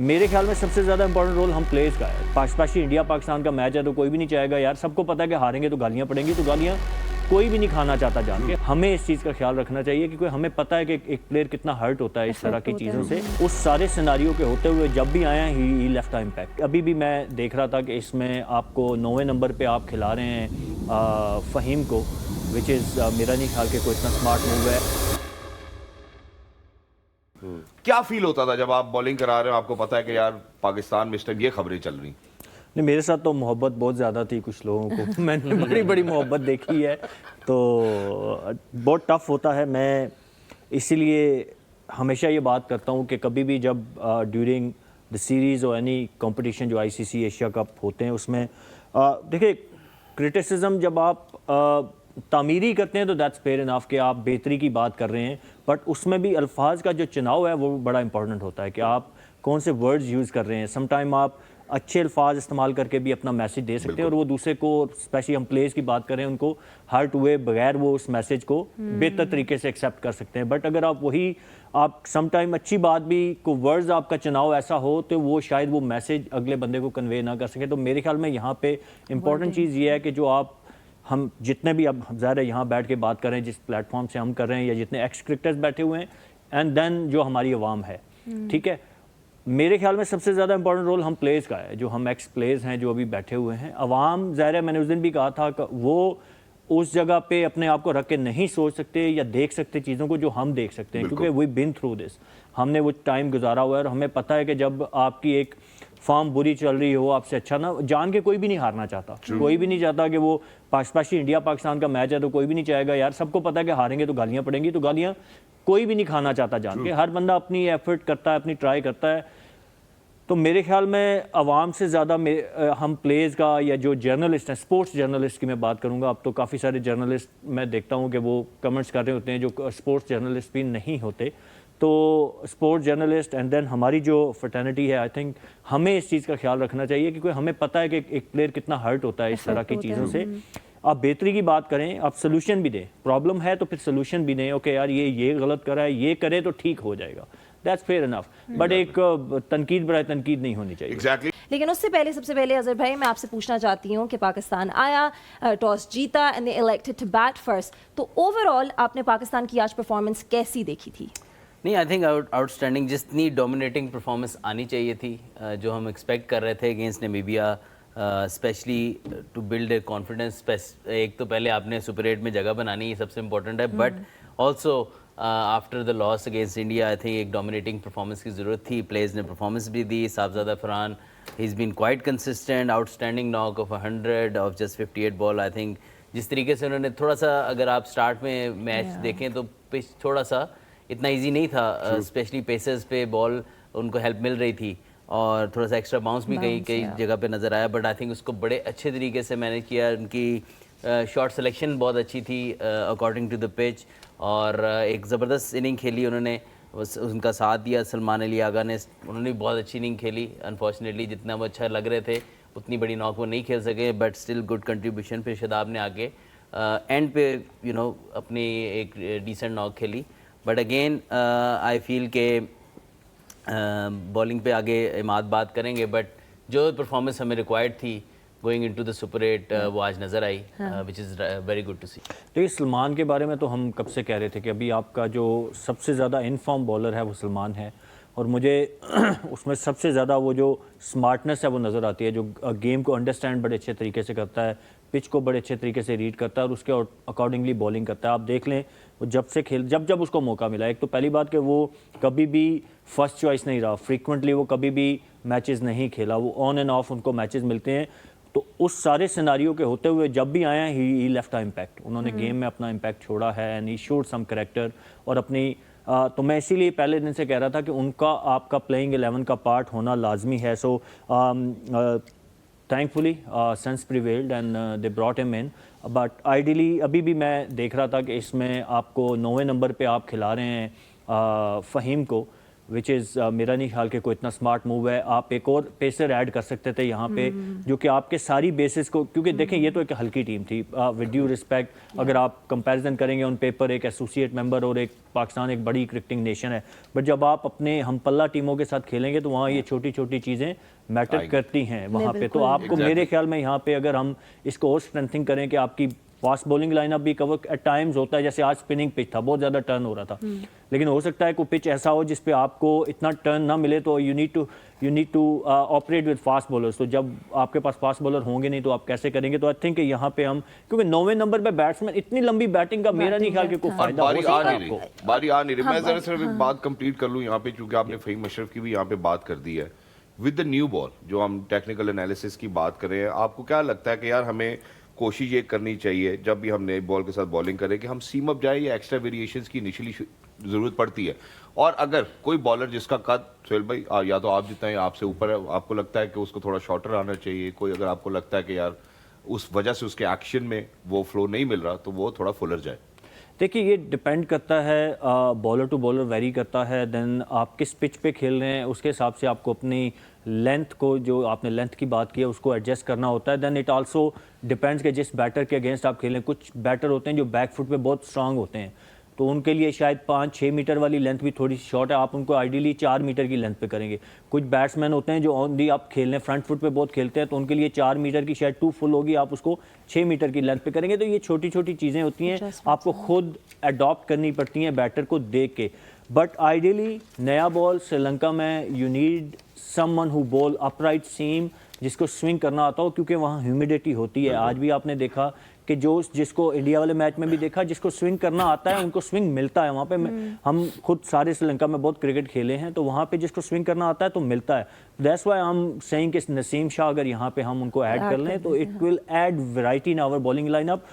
मेरे ख्याल में सबसे ज़्यादा इंपॉर्टेंट रोल हम प्लेयर्स का है। स्पेशली इंडिया पाकिस्तान का मैच है तो कोई भी नहीं चाहेगा यार, सबको पता है कि हारेंगे तो गालियाँ पड़ेंगी, तो गालियाँ कोई भी नहीं खाना चाहता जान के। हमें इस चीज़ का ख्याल रखना चाहिए क्योंकि हमें पता है कि एक प्लेयर कितना हर्ट होता है इस तरह की चीज़ों से। उस सारे सिनारियो के होते हुए जब भी आया ही लेफ्ट इम्पैक्ट। अभी भी मैं देख रहा था कि इसमें आपको 9वें नंबर पे आप खिला रहे हैं फ़हीम को, विच इज़ मेरा नहीं ख्याल कि कोई इतना स्मार्ट मूव है। क्या फील होता था जब आप बॉलिंग करा रहे हो, आपको पता है कि यार पाकिस्तान में इस टाइम ये खबरें चल रही? नहीं, मेरे साथ तो मोहब्बत बहुत ज़्यादा थी कुछ लोगों को मैंने बड़ी बड़ी मोहब्बत देखी है, तो बहुत टफ होता है। मैं इसीलिए हमेशा ये बात करता हूँ कि कभी भी जब ड्यूरिंग द सीरीज़ और एनी कंपटीशन जो आईसीसी एशिया कप होते हैं उसमें देखिए, क्रिटिसिज्म जब आप तामीरी करते हैं तो दैट्स फेयर इनफ कि आप बेहतरी की बात कर रहे हैं, बट उसमें भी अल्फाज का जो चुनाव है वो बड़ा इंपॉर्टेंट होता है कि आप कौन से वर्ड्स यूज़ कर रहे हैं। समटाइम आप अच्छे अल्फाज इस्तेमाल करके भी अपना मैसेज दे सकते हैं और वो दूसरे को, स्पेशली हम प्लेयर्स की बात करें, उनको हर्ट हुए बगैर वो उस मैसेज को बेहतर तरीके से एक्सेप्ट कर सकते हैं। बट अगर आप समटाइम अच्छी बात भी को वर्ड्स आपका चुनाव ऐसा हो तो वो शायद वो मैसेज अगले बंदे को कन्वे ना कर सके। तो मेरे ख्याल में यहाँ पे इंपॉर्टेंट चीज़ ये है कि जो हम जितने भी अब ज़ाहिर है यहाँ बैठ के बात कर रहे हैं, जिस प्लेटफॉर्म से हम कर रहे हैं, या जितने एक्स क्रिकेटर्स बैठे हुए हैं, एंड देन जो हमारी आवाम है, ठीक है, मेरे ख्याल में सबसे ज़्यादा इंपॉर्टेंट रोल हम प्लेयर्स का है, जो हम एक्स प्लेयर्स हैं जो अभी बैठे हुए हैं। अवाम ज़ाहिर है, मैंने उस दिन भी कहा था कि वो उस जगह पे अपने आप को रख के नहीं सोच सकते या देख सकते चीज़ों को जो हम देख सकते हैं, क्योंकि वी बिन थ्रू दिस, हमने वो टाइम गुजारा हुआ है और हमें पता है कि जब आपकी एक फॉर्म बुरी चल रही हो, आपसे अच्छा ना जान के कोई भी नहीं हारना चाहता। कोई भी नहीं चाहता कि वो स्पेशली इंडिया पाकिस्तान का मैच है तो कोई भी नहीं चाहेगा यार, सबको पता है कि हारेंगे तो गालियाँ पड़ेंगी, तो गालियाँ कोई भी नहीं खाना चाहता जान के। हर बंदा अपनी एफर्ट करता है, अपनी ट्राई करता है। तो मेरे ख्याल में आवाम से ज़्यादा हम प्लेयर्स का, या जो जर्नलिस्ट हैं, स्पोर्ट्स जर्नलिस्ट की मैं बात करूंगा, अब तो काफ़ी सारे जर्नलिस्ट मैं देखता हूं कि वो कमेंट्स कर रहे होते हैं जो स्पोर्ट्स जर्नलिस्ट भी नहीं होते। तो स्पोर्ट्स जर्नलिस्ट एंड देन हमारी जो फ्रेटर्निटी है, आई थिंक हमें इस चीज़ का ख्याल रखना चाहिए क्योंकि हमें पता है कि एक प्लेयर कितना हर्ट होता है इस तरह की चीज़ों से। आप बेहतरी की बात करें, आप सोल्यूशन भी दें, प्रॉब्लम है तो फिर सोल्यूशन भी दें। ओके यार, ये गलत करा है, ये करे तो ठीक हो जाएगा, दैट्स फेयर इनफ, बट एक तनकीद बराए तनकीद नहीं होनी चाहिए। Exactly. लेकिन उससे पहले, सबसे पहले अजहर भाई, मैं आपसे पूछना चाहती हूँ कि पाकिस्तान आया, टॉस जीता and they elected to bat first, तो ओवरऑल आपने पाकिस्तान की आज परफॉर्मेंस कैसी देखी थी? नहीं, आई थिंक आउटस्टैंडिंग, जितनी डोमिनेटिंग परफॉर्मेंस आनी चाहिए थी, जो हम एक्सपेक्ट कर रहे थे against Namibia, specially to build a confidence. एक तो पहले आपने सुपर 8 में जगह बनानी, ये सबसे इम्पोर्टेंट है, but also after the loss against India I think एक डोमिनेटिंग परफॉर्मेंस की ज़रूरत थी। प्लेयर्स ने परफॉर्मेंस भी दी। Sahibzada Farhan, he is been quite consistent, outstanding knock of 100 of just 58 ball. I think जिस तरीके से उन्होंने थोड़ा सा, अगर आप स्टार्ट में मैच देखें तो पिच थोड़ा सा इतना इजी नहीं था, स्पेशली पेसर्स पे बॉल उनको हेल्प मिल रही थी और थोड़ा सा एक्स्ट्रा बाउंस भी कई जगह पे नज़र आया, बट आई थिंक उसको बड़े अच्छे तरीके से मैनेज किया। उनकी शॉट सिलेक्शन बहुत अच्छी थी अकॉर्डिंग टू द पिच, और एक ज़बरदस्त इनिंग खेली उन्होंने, उनका साथ दिया सलमान अली आगा ने, उन्होंने भी बहुत अच्छी इनिंग खेली। अनफॉर्चुनेटली जितना वो अच्छा लग रहे थे उतनी बड़ी नॉक वो नहीं खेल सके, बट स्टिल गुड कंट्रीब्यूशन। फिर शदाब ने आके एंड पे अपनी एक डिसेंट नॉक खेली, बट अगेन आई फील के बॉलिंग पे आगे इमाद बात करेंगे, बट जो परफॉर्मेंस हमें रिक्वायर्ड थी गोइंग इनटू द सुपर 8 वो आज नज़र आई, which is very good to see. देखिए, सलमान के बारे में तो हम कब से कह रहे थे कि अभी आपका जो सबसे ज़्यादा इनफॉर्म बॉलर है वो सलमान है, और मुझे उसमें सबसे ज़्यादा वो जो स्मार्टनेस है वो नज़र आती है, जो गेम को अंडरस्टैंड बड़े अच्छे तरीके से करता है, पिच को बड़े अच्छे तरीके से रीड करता है और उसके अकॉर्डिंगली बॉलिंग करता है। आप देख लें, वो जब उसको मौका मिला, एक तो पहली बात कि वो कभी भी फर्स्ट चॉइस नहीं रहा, फ्रीक्वेंटली वो कभी भी मैचेस नहीं खेला, वो ऑन एंड ऑफ उनको मैचेस मिलते हैं। तो उस सारे सिनारियो के होते हुए जब भी आया ही लेफ्ट इम्पैक्ट, उन्होंने गेम में अपना इम्पैक्ट छोड़ा है and he showed some character. और अपनी तो मैं इसीलिए पहले दिन से कह रहा था कि उनका आपका प्लेइंग 11 का पार्ट होना लाजमी है। So thankfully sense prevailed and they brought him in, but ideally अभी भी मैं देख रहा था कि इसमें आपको 9वें नंबर पे आप खिला रहे हैं फ़हीम को, विच इज़ मेरा नहीं ख्याल कि कोई इतना स्मार्ट मूव है। आप एक और पेसर ऐड कर सकते थे यहाँ पे जो कि आपके सारी बेसिस को, क्योंकि देखें ये तो एक हल्की टीम थी विद ड्यू रिस्पेक्ट, अगर आप कंपैरिजन करेंगे ऑन पेपर एक एसोसिएट मेंबर और एक पाकिस्तान एक बड़ी क्रिकेटिंग नेशन है, बट जब आप अपने हम पल्ला टीमों के साथ खेलेंगे तो वहाँ ये छोटी छोटी चीज़ें मैटर करती हैं वहाँ पे। तो आपको मेरे ख्याल में यहाँ पे अगर हम इसको और स्ट्रेंथिंग करें कि आपकी फास्ट बॉलिंग लाइनअप भी कवर एट टाइम्स होता है, जैसे आज स्पिनिंग पिच था, बहुत ज़्यादा टर्न हो रहा था, लेकिन हो सकता है कोई पिच ऐसा हो जिस पे आपको इतना टर्न ना मिले, तो you need to operate with fast bowlers. तो जब आपके पास फास्ट बॉलर होंगे नहीं तो आप कैसे करेंगे? तो आई थिंक यहाँ पे हम, क्योंकि 9वें नंबर पे बैट्समैन इतनी लंबी बैटिंग का मेरा नहीं ख्याल कि कोई फायदा हो बारी आ सकता है नहीं आपको। रही, बारी आ नहीं रही। मैं जरा सिर्फ एक बात कंप्लीट कर लूं यहाँ पे, क्योंकि आपने फ़हीम अशरफ की भी यहाँ पे बात कर दी है। विद द न्यू बॉल जो हम टेक्निकल एनालिसिस की बात कर रहे हैं, आपको क्या लगता है कि यार हमें कोशिश ये करनी चाहिए जब भी हम नए बॉल के साथ बॉलिंग करें कि हम सीम अप जाए या एक्स्ट्रा वेरिएशंस की इनिशियली ज़रूरत पड़ती है? और अगर कोई बॉलर जिसका कद सोहेल भाई या तो आप जितना है आपसे ऊपर है, आपको लगता है कि उसको थोड़ा शॉर्टर आना चाहिए, कोई अगर आपको लगता है कि यार उस वजह से उसके एक्शन में वो फ्लो नहीं मिल रहा तो वो थोड़ा फुलर जाए? देखिए ये डिपेंड करता है, बॉलर टू बॉलर वेरी करता है, देन आप किस पिच पे खेल रहे हैं उसके हिसाब से आपको अपनी लेंथ को, जो आपने लेंथ की बात की है, उसको एडजस्ट करना होता है। देन इट आल्सो डिपेंड्स कि जिस बैटर के अगेंस्ट आप खेलें। कुछ बैटर होते हैं जो बैक फुट पे बहुत स्ट्रांग होते हैं, तो उनके लिए शायद 5-6 मीटर वाली लेंथ भी थोड़ी सी शॉर्ट है, आप उनको आइडियली 4 मीटर की लेंथ पे करेंगे। कुछ बैट्समैन होते हैं जो ऑन दी आप खेल रहे हैं फ्रंट फुट पे बहुत खेलते हैं, तो उनके लिए 4 मीटर की शायद 2 फुल होगी, आप उसको 6 मीटर की लेंथ पे करेंगे। तो ये छोटी छोटी चीज़ें होती हैं, आपको खुद अडॉप्ट करनी पड़ती हैं बैटर को देख के। बट आइडियली नया बॉल श्रीलंका में you need someone who ball upright seam, जिसको स्विंग करना आता हो, क्योंकि वहाँ ह्यूमिडिटी होती है। आज भी आपने देखा कि जो जिसको इंडिया वाले मैच में भी देखा, जिसको स्विंग करना आता है उनको स्विंग मिलता है वहाँ पे। हम खुद सारे श्रीलंका में बहुत क्रिकेट खेले हैं, तो वहाँ पे जिसको स्विंग करना आता है तो मिलता है। दैट्स व्हाई हम सेइंग कि नसीम शाह अगर यहाँ पे हम उनको ऐड कर लें तो it will add variety in our bowling lineup,